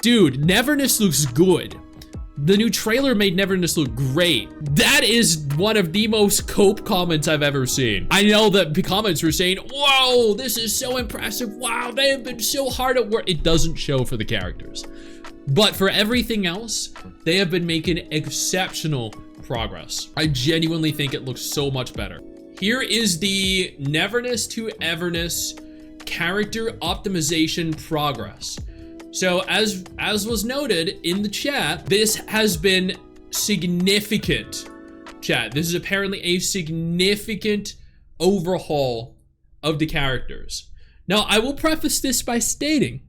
Dude, Neverness looks good. The new trailer made Neverness look great. That is one of the most cope comments I've ever seen. I know that the comments were saying, whoa, this is so impressive. Wow, they have been so hard at work. It doesn't show for the characters. But for everything else, they have been making exceptional progress. I genuinely think it looks so much better. Here is the Neverness to Everness character optimization progress. So as was noted in the chat, this has been significant. Chat, this is apparently a significant overhaul of the characters. Now, I will preface this by stating,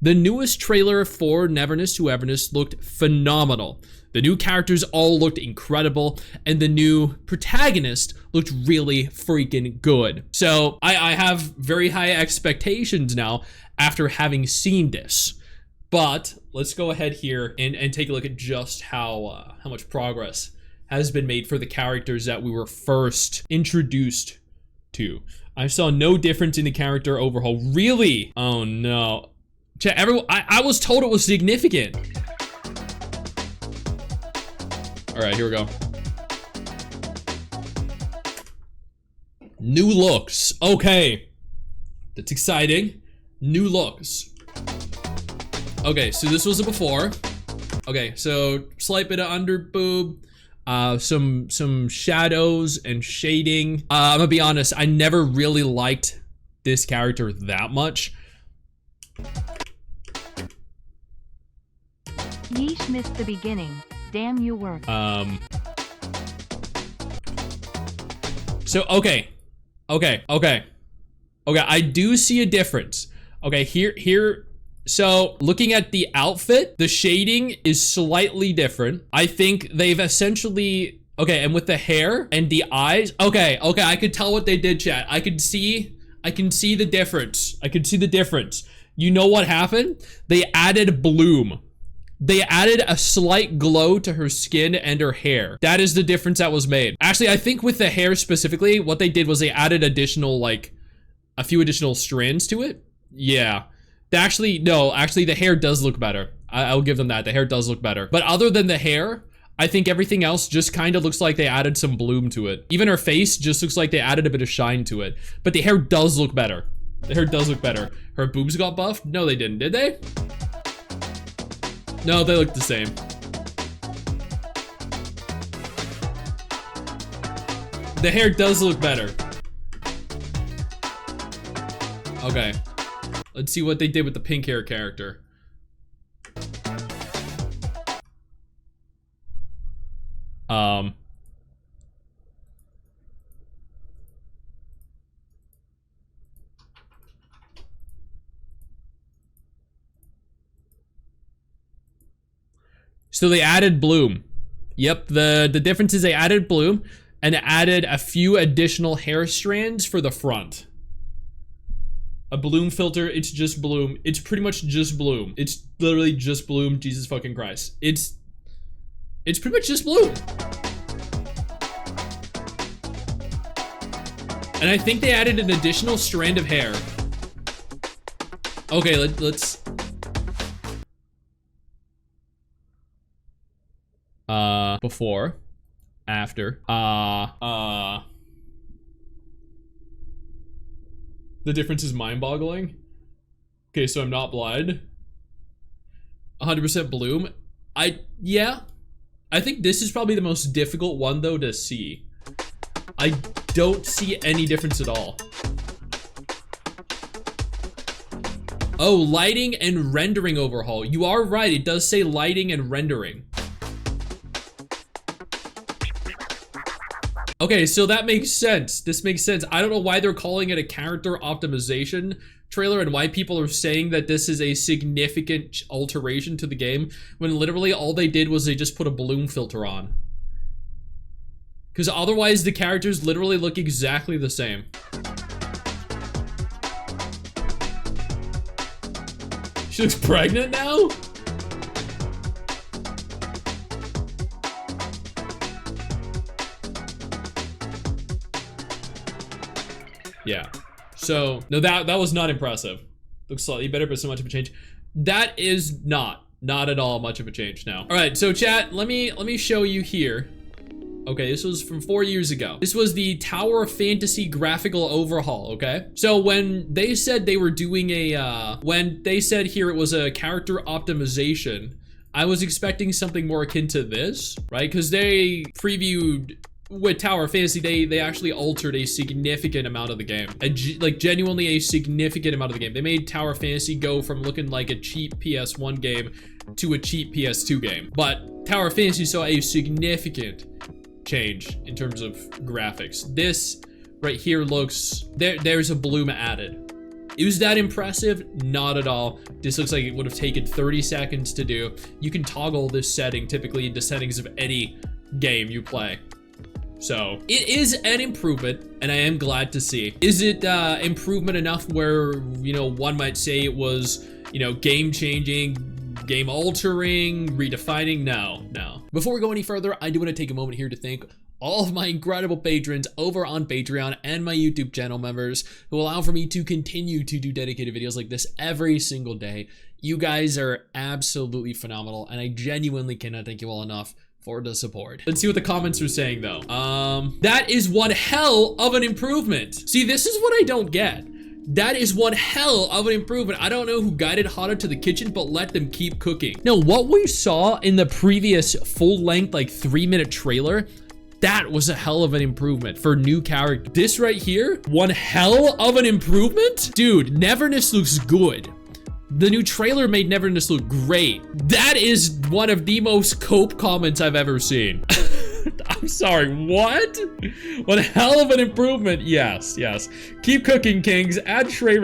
the newest trailer for Neverness to Everness looked phenomenal. The new characters all looked incredible, and the new protagonist looked really freaking good. So I have very high expectations now after having seen this. But let's go ahead here and take a look at just how much progress has been made for the characters that we were first introduced to. I saw no difference in the character overhaul. Really? Oh no. Chat, everyone, I was told it was significant. All right, here we go. New looks. Okay. That's exciting. New looks. Okay, so this was a before. Okay, so slight bit of under boob, some shadows and shading. I'm gonna be honest, I never really liked this character that much. Yeesh, missed the beginning. Damn, you were. So okay, I do see a difference. Okay, here. So looking at the outfit, the shading is slightly different. I think they've essentially, okay, and with the hair and the eyes, okay, I could tell what they did, chat. I can see the difference. I can see the difference. You know what happened? They added bloom. They added a slight glow to her skin and her hair. That is the difference that was made. Actually, I think with the hair specifically, what they did was they added additional, like, a few additional strands to it. Yeah. Actually, no, actually the hair does look better. I'll give them that. The hair does look better. But other than the hair, I think everything else just kind of looks like they added some bloom to it. Even her face just looks like they added a bit of shine to it. But the hair does look better. The hair does look better. Her boobs got buffed? No, they didn't. Did they? No, they look the same. The hair does look better. Okay. Let's see what they did with the pink hair character. So they added bloom. Yep, the difference is they added bloom and added a few additional hair strands for the front. A bloom filter, it's just bloom. It's pretty much just bloom. It's literally just bloom, Jesus fucking Christ. It's pretty much just bloom. And I think they added an additional strand of hair. Okay, let's... Before. After. The difference is mind-boggling. Okay, so I'm not blind. 100% bloom. Yeah. I think this is probably the most difficult one, though, to see. I don't see any difference at all. Oh, lighting and rendering overhaul. You are right, it does say lighting and rendering. Okay, so that makes sense. This makes sense. I don't know why they're calling it a character optimization trailer and why people are saying that this is a significant alteration to the game when literally all they did was they just put a bloom filter on. Because otherwise the characters literally look exactly the same. She looks pregnant now? Yeah. So, no, that was not impressive. Looks slightly better, but so much of a change. That is not Not at all much of a change now. All right, so chat, let me show you here. Okay, this was from 4 years ago. This was the Tower of Fantasy Graphical Overhaul, okay? So when they said they were doing when they said here it was a character optimization, I was expecting something more akin to this, right? Because they previewed with Tower of Fantasy, they actually altered a significant amount of the game. Like genuinely a significant amount of the game. They made Tower of Fantasy go from looking like a cheap PS1 game to a cheap PS2 game. But Tower of Fantasy saw a significant change in terms of graphics. This right here looks, there's a bloom added. Is that impressive? Not at all. This looks like it would have taken 30 seconds to do. You can toggle this setting typically into settings of any game you play. So it is an improvement, and I am glad to see. Is it improvement enough where, you know, one might say it was, you know, game changing, game altering, redefining? No. Before we go any further, I do want to take a moment here to thank all of my incredible patrons over on Patreon and my YouTube channel members who allow for me to continue to do dedicated videos like this every single day. You guys are absolutely phenomenal, and I genuinely cannot thank you all enough for the support. Let's see what the comments are saying though. That is one hell of an improvement. See, this is what I don't get. That is one hell of an improvement. I don't know who guided Hana to the kitchen, but let them keep cooking. No, what we saw in the previous full-length, like 3-minute trailer, that was a hell of an improvement for new character. This right here, one hell of an improvement? Dude, Neverness looks good. The new trailer made Neverness look great. That is one of the most cope comments I've ever seen. I'm sorry, what? What a hell of an improvement. Yes. Keep cooking, kings. Add ray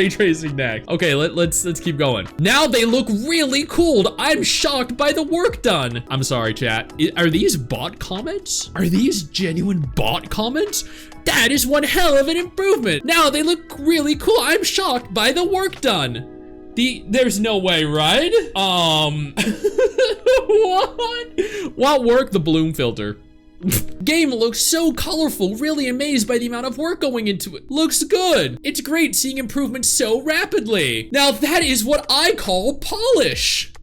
tracing next. Okay, let's keep going. Now they look really cool. I'm shocked by the work done. I'm sorry, chat. Are these bot comments? Are these genuine bot comments? That is one hell of an improvement. Now they look really cool. I'm shocked by the work done. There's no way, right? What work? The bloom filter. Game looks so colorful, really amazed by the amount of work going into it. Looks good. It's great seeing improvements so rapidly. Now that is what I call polish.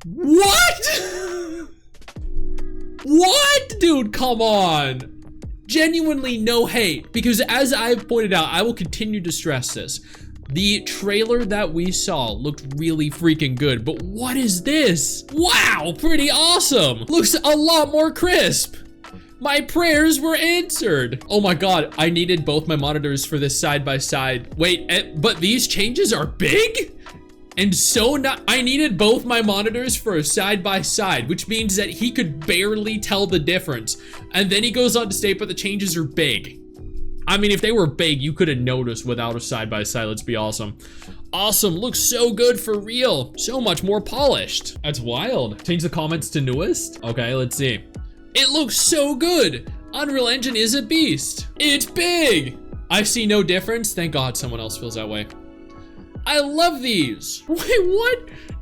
What? What? Dude, come on. Genuinely no hate, because as I've pointed out, I will continue to stress this. The trailer that we saw looked really freaking good, but what is this? Wow, pretty awesome. Looks a lot more crisp. My prayers were answered. Oh my God, I needed both my monitors for this side by side. Wait, but these changes are big? And so I needed both my monitors for a side by side, which means that he could barely tell the difference. And then he goes on to state, but the changes are big. I mean, if they were big, you could have noticed without a side by side. Let's be awesome. Awesome, looks so good for real. So much more polished. That's wild. Change the comments to newest. Okay, let's see. It looks so good. Unreal Engine is a beast. It's big. I see no difference. Thank God someone else feels that way. I love these. Wait, what?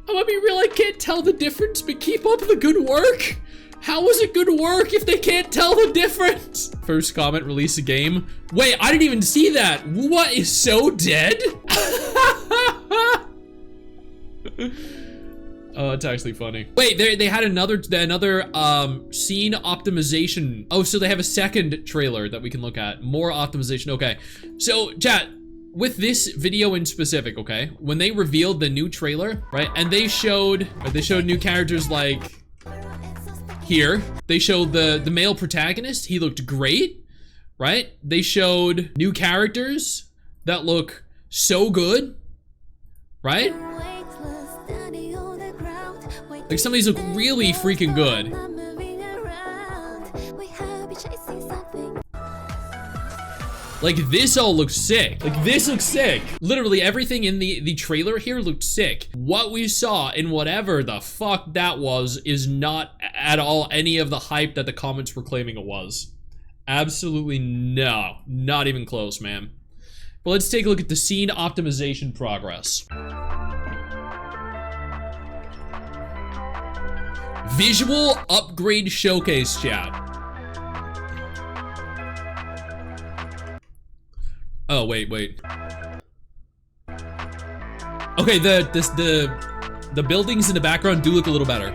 I'm gonna be real, I can't tell the difference, but keep up the good work. How is it good work if they can't tell the difference? First comment, release a game. Wait, I didn't even see that. What is so dead? Oh, it's actually funny. Wait, they had another scene optimization. Oh, so they have a second trailer that we can look at. More optimization, okay. So, chat, with this video in specific, okay, when they revealed the new trailer, right, and they showed new characters like here. They showed the male protagonist. He looked great, right? They showed new characters that look so good, right? Like some of these look really freaking good. Like this all looks sick. Like this looks sick. Literally everything in the trailer here looked sick. What we saw in whatever the fuck that was is not at all any of the hype that the comments were claiming it was. Absolutely no. Not even close, man. But let's take a look at the scene optimization progress. Visual upgrade showcase, chat. Oh, wait. Okay, the buildings in the background do look a little better.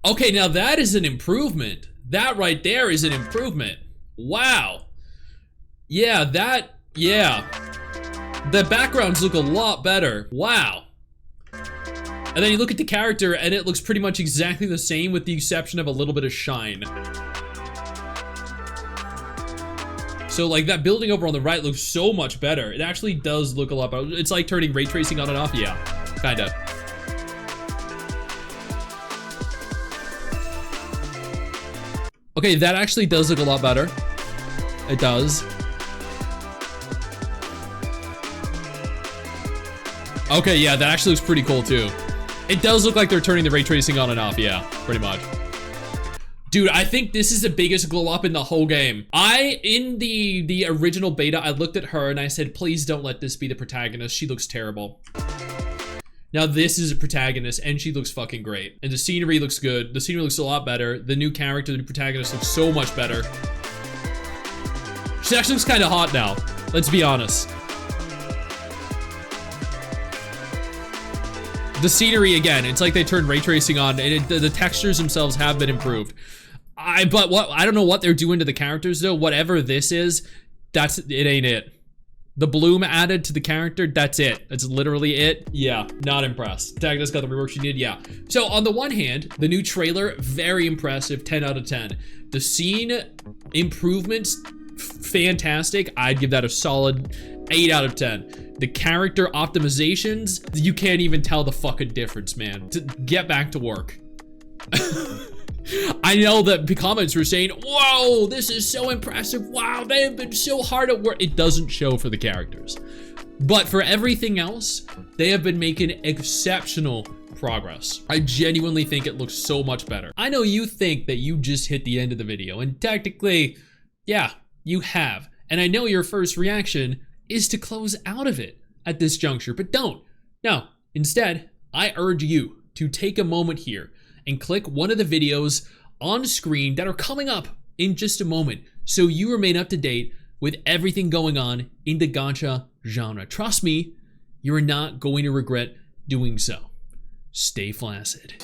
Okay, now that is an improvement. That right there is an improvement. Wow. Yeah, yeah. The backgrounds look a lot better. Wow. And then you look at the character and it looks pretty much exactly the same with the exception of a little bit of shine. So like that building over on the right looks so much better. It actually does look a lot better. It's like turning ray tracing on and off. Yeah, kinda. Okay, that actually does look a lot better. It does. Okay, yeah, that actually looks pretty cool too. It does look like they're turning the ray tracing on and off, yeah, pretty much. Dude, I think this is the biggest glow up in the whole game. In the original beta, I looked at her and I said, please don't let this be the protagonist. She looks terrible. Now this is a protagonist and she looks fucking great. And the scenery looks good. The scenery looks a lot better. The new character, the new protagonist looks so much better. She actually looks kind of hot now. Let's be honest. The scenery, again, it's like they turned ray tracing on, and the textures themselves have been improved. I don't know what they're doing to the characters though. Whatever this is, it ain't it. The bloom added to the character, that's it. That's literally it. Yeah, not impressed. Protagonist got the rework she did, yeah. So on the one hand, the new trailer, very impressive, 10 out of 10. The scene improvements, fantastic. I'd give that a solid 8 out of 10. The character optimizations, you can't even tell the fucking difference, man. Get back to work. I know that the comments were saying, whoa, this is so impressive. Wow, they have been so hard at work. It doesn't show for the characters. But for everything else, they have been making exceptional progress. I genuinely think it looks so much better. I know you think that you just hit the end of the video, and technically, yeah, you have. And I know your first reaction is to close out of it at this juncture, but don't. No, instead, I urge you to take a moment here and click one of the videos on screen that are coming up in just a moment so you remain up to date with everything going on in the gacha genre. Trust me, you are not going to regret doing so. Stay flaccid.